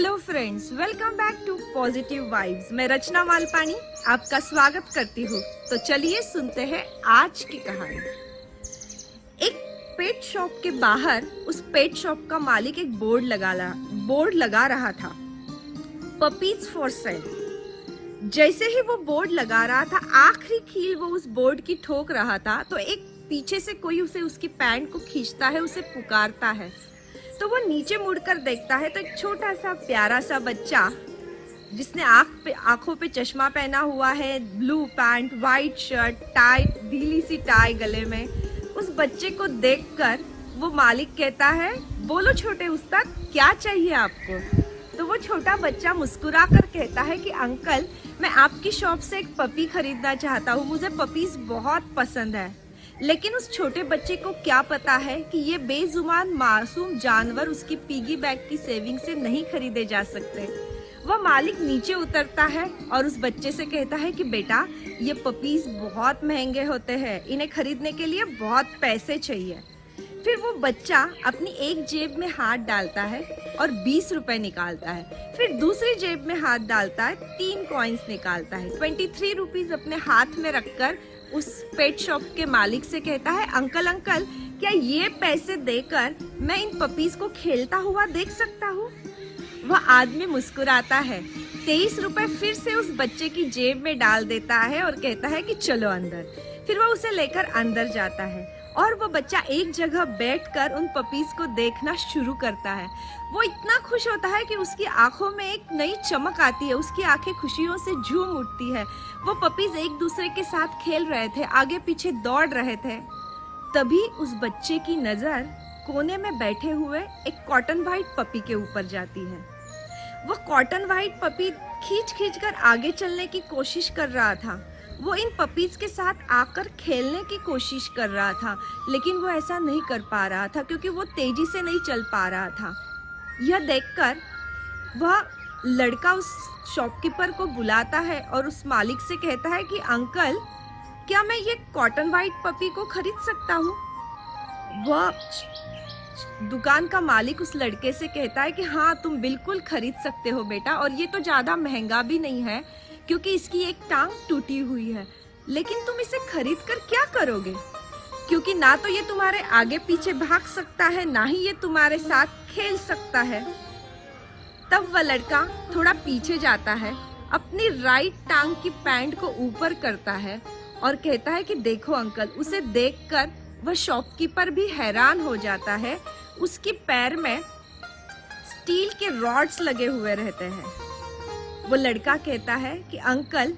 Hello friends, welcome back to positive vibes. मैं रचना मालपानी आपका स्वागत करती हूँ। तो चलिए सुनते हैं आज की कहानी। एक पेट शॉप के बाहर उस पेट शॉप का मालिक एक बोर्ड लगा रहा था, पपीज फॉर सेल। जैसे ही वो बोर्ड लगा रहा था, आखिरी कील वो उस बोर्ड की ठोक रहा था, तो एक पीछे से कोई उसे उसकी पैंट को खींचता है, उसे पुकारता है। तो वो नीचे मुड़कर देखता है तो एक छोटा सा प्यारा सा बच्चा जिसने आंखों पे चश्मा पहना हुआ है, blue pant, white shirt, tie, ढीली सी टाई गले में। उस बच्चे को देखकर वो मालिक कहता है, बोलो छोटे उस्ताद, क्या चाहिए आपको? तो वो छोटा बच्चा मुस्कुरा कर कहता है कि अंकल, मैं आपकी शॉप से एक पपी खरीदना चाहता हूँ, मुझे पपीज बहुत पसंद है। लेकिन उस छोटे बच्चे को क्या पता है कि ये बेजुबान मासूम जानवर उसकी पिगी बैंक की सेविंग से नहीं खरीदे जा सकते। वह मालिक नीचे उतरता है और उस बच्चे से कहता है कि बेटा, ये पपीज बहुत महंगे होते हैं, इन्हें खरीदने के लिए बहुत पैसे चाहिए। फिर वो बच्चा अपनी एक जेब में हाथ डालता है और 20 रुपए निकालता है। फिर दूसरी जेब में हाथ डालता है, 3 कॉइन्स निकालता है। 23 रुपीज अपने हाथ में रखकर उस पेट शॉप के मालिक से कहता है, अंकल, क्या ये पैसे देकर मैं इन पपीज को खेलता हुआ देख सकता हूँ? वह आदमी मुस्कुराता है, 23 रुपए फिर से उस बच्चे की जेब में डाल देता है और कहता है कि चलो अंदर। फिर वह उसे लेकर अंदर जाता है और वो बच्चा एक जगह बैठकर उन पपीज को देखना शुरू करता है। वो इतना खुश होता है कि उसकी आंखों में एक नई चमक आती है, उसकी आंखें खुशियों से झूम उठती है। वो पपीज एक दूसरे के साथ खेल रहे थे, आगे पीछे दौड़ रहे थे। तभी उस बच्चे की नजर कोने में बैठे हुए एक कॉटन व्हाइट पपी के ऊपर जाती है। वो कॉटन व्हाइट पपी खींच कर आगे चलने की कोशिश कर रहा था। वो इन पपीज के साथ आकर खेलने की कोशिश कर रहा था, लेकिन वो ऐसा नहीं कर पा रहा था क्योंकि वो तेजी से नहीं चल पा रहा था। यह देखकर वह लड़का उस शॉपकीपर को बुलाता है और उस मालिक से कहता है कि अंकल, क्या मैं ये कॉटन व्हाइट पपी को खरीद सकता हूँ? वह दुकान का मालिक उस लड़के से कहता है कि हाँ, तुम बिल्कुल खरीद सकते हो बेटा, और ये तो ज़्यादा महंगा भी नहीं है क्योंकि इसकी एक टांग टूटी हुई है। लेकिन तुम इसे खरीद कर क्या करोगे? क्योंकि ना तो ये तुम्हारे आगे पीछे भाग सकता है, ना ही ये तुम्हारे साथ खेल सकता है। तब वह लड़का थोड़ा पीछे जाता है, अपनी राइट टांग की पैंट को ऊपर करता है और कहता है कि देखो अंकल। उसे देखकर वह शॉपकीपर भी हैरान हो जाता है। उसके पैर में स्टील के रॉड्स लगे हुए रहते हैं। वो लड़का कहता है कि अंकल,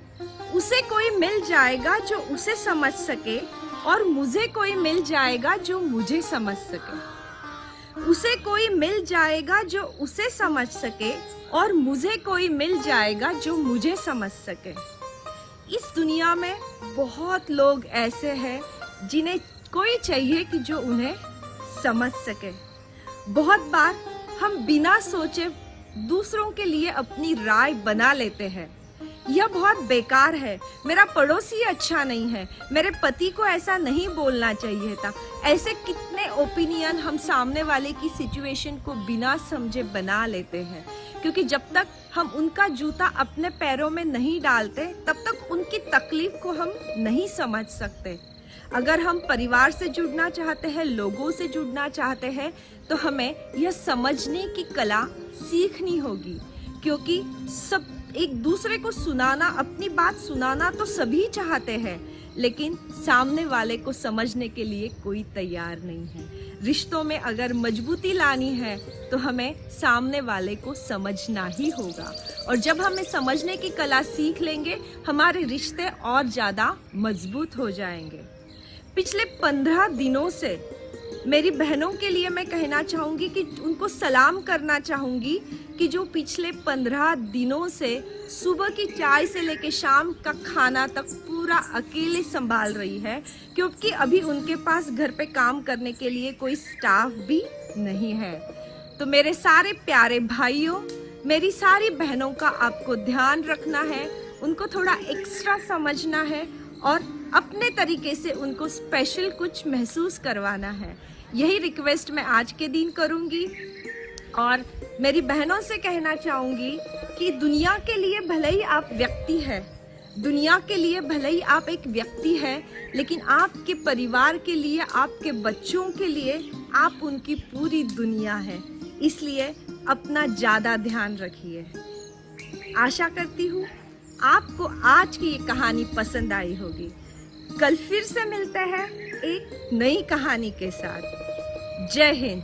उसे कोई मिल जाएगा जो उसे समझ सके, और मुझे कोई मिल जाएगा जो मुझे समझ सके। उसे कोई मिल जाएगा जो उसे समझ सके, और मुझे कोई मिल जाएगा जो मुझे समझ सके। इस दुनिया में बहुत लोग ऐसे हैं जिन्हें कोई चाहिए कि जो उन्हें समझ सके। बहुत बार हम बिना सोचे दूसरों के लिए अपनी राय बना लेते हैं। यह बहुत बेकार है, मेरा पड़ोसी अच्छा नहीं है, मेरे पति को ऐसा नहीं बोलना चाहिए था। ऐसे कितने ओपिनियन हम सामने वाले की सिचुएशन को बिना समझे बना लेते हैं, क्योंकि जब तक हम उनका जूता अपने पैरों में नहीं डालते, तब तक उनकी तकलीफ को हम नहीं समझ सकते। अगर हम परिवार से जुड़ना चाहते हैं, लोगों से जुड़ना चाहते हैं, तो हमें यह समझने की कला सीखनी होगी। क्योंकि सब एक दूसरे को सुनाना, अपनी बात सुनाना तो सभी चाहते हैं, लेकिन सामने वाले को समझने के लिए कोई तैयार नहीं है। रिश्तों में अगर मजबूती लानी है तो हमें सामने वाले को समझना ही होगा, और जब हमें समझने की कला सीख लेंगे, हमारे रिश्ते और ज़्यादा मजबूत हो जाएंगे। पिछले 15 दिनों से मेरी बहनों के लिए मैं कहना चाहूँगी कि उनको सलाम करना चाहूँगी कि जो पिछले 15 दिनों से सुबह की चाय से लेके शाम का खाना तक पूरा अकेले संभाल रही है, क्योंकि अभी उनके पास घर पे काम करने के लिए कोई स्टाफ भी नहीं है। तो मेरे सारे प्यारे भाइयों, मेरी सारी बहनों का आपको ध्यान रखना है, उनको थोड़ा एक्स्ट्रा समझना है और अपने तरीके से उनको स्पेशल कुछ महसूस करवाना है। यही रिक्वेस्ट मैं आज के दिन करूँगी। और मेरी बहनों से कहना चाहूंगी कि दुनिया के लिए भले ही आप व्यक्ति है, दुनिया के लिए भले ही आप एक व्यक्ति है, लेकिन आपके परिवार के लिए, आपके बच्चों के लिए आप उनकी पूरी दुनिया है। इसलिए अपना ज़्यादा ध्यान रखिए। आशा करती हूँ आपको आज की ये कहानी पसंद आई होगी। कल फिर से मिलते हैं एक नई कहानी के साथ। जय हिंद।